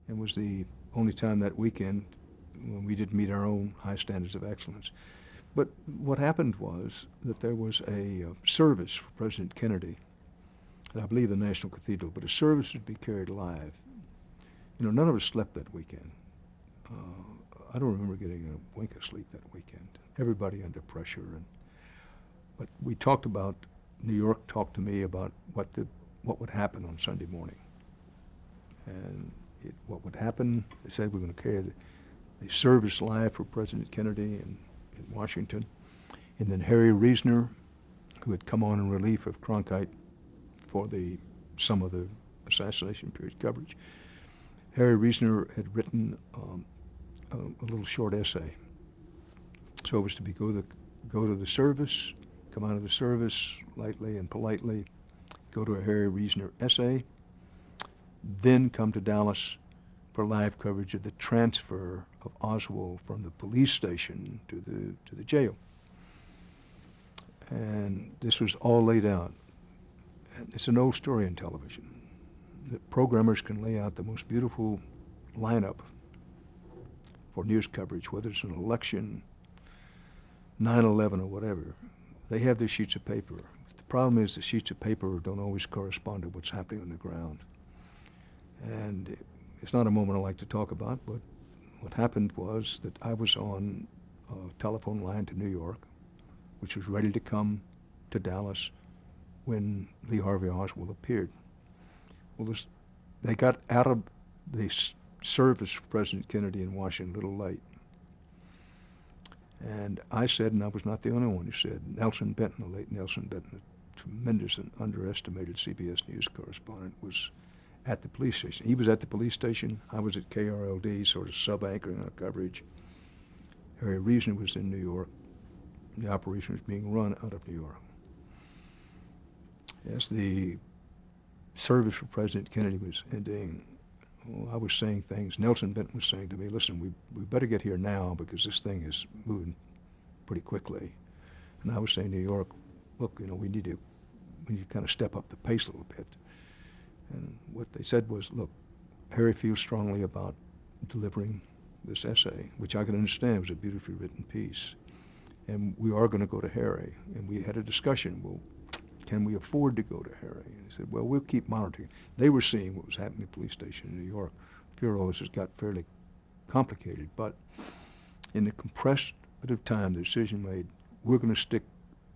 and was the only time that weekend when we didn't meet our own high standards of excellence. But what happened was that there was a service for President Kennedy, at I believe the National Cathedral, but a service would be carried live. You know, none of us slept that weekend. I don't remember getting a wink of sleep that weekend. Everybody under pressure. But we talked about, New York talked to me about what would happen on Sunday morning. And what would happen, they said we're going to carry the service live for President Kennedy in Washington. And then Harry Reasoner, who had come on in relief of Cronkite for some of the assassination period coverage, Harry Reasoner had written a little short essay. So it was to go to the service, come out of the service lightly and politely, go to a Harry Reasoner essay, then come to Dallas for live coverage of the transfer of Oswald from the police station to the jail. And this was all laid out. And it's an old story in television. The programmers can lay out the most beautiful lineup for news coverage, whether it's an election, 9/11 or whatever. They have their sheets of paper. The problem is the sheets of paper don't always correspond to what's happening on the ground. And it's not a moment I like to talk about, but what happened was that I was on a telephone line to New York, which was ready to come to Dallas when Lee Harvey Oswald appeared. Well, they got out of the service for President Kennedy in Washington a little late. And I said, and I was not the only one who said, Nelson Benton, the late Nelson Benton, a tremendous and underestimated CBS News correspondent, was at the police station. He was at the police station. I was at KRLD, sort of sub-anchoring our coverage. Harry Reasoner was in New York. The operation was being run out of New York. As the service for President Kennedy was ending, I was saying things. Nelson Benton was saying to me, listen, we better get here now because this thing is moving pretty quickly. And I was saying to New York, look, you know, we need to kind of step up the pace a little bit. And what they said was, look, Harry feels strongly about delivering this essay, which I can understand. It was a beautifully written piece. And we are going to go to Harry. And we had a discussion. Well, can we afford to go to Harry? And he said, well, we'll keep monitoring. They were seeing what was happening at the police station in New York. Fear all this has got fairly complicated. But in the compressed bit of time, the decision made, we're going to stick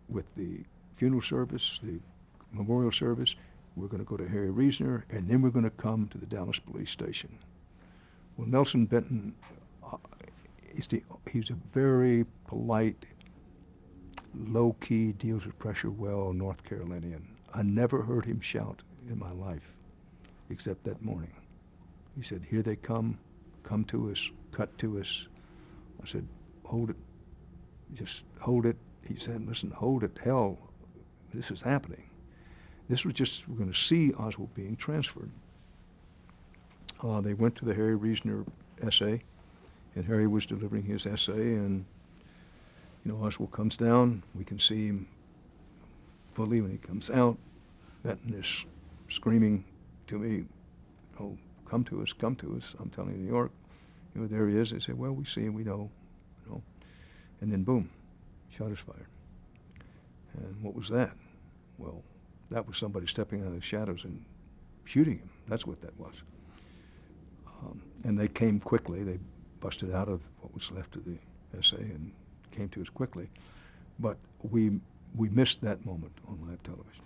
with the funeral service, the memorial service. We're going to go to Harry Reasoner, and then we're going to come to the Dallas police station. Well, Nelson Benton, he's a very polite, low-key, deals with pressure well North Carolinian. I never heard him shout in my life, except that morning. He said, here they come to us, cut to us. I said, hold it, just hold it. He said, listen, hold it, hell, this is happening. This was just, we're going to see Oswald being transferred. They went to the Harry Reasoner essay, and Harry was delivering his essay, and Oswald comes down. We can see him fully when he comes out. Benton is screaming to me, oh, come to us, come to us. I'm telling New York, there he is. They say, well, we see him, we know. And then boom, shot is fired. And what was that? Well, that was somebody stepping out of the shadows and shooting him. That's what that was. And they came quickly. They busted out of what was left of the essay and came to us quickly. But we missed that moment on live television.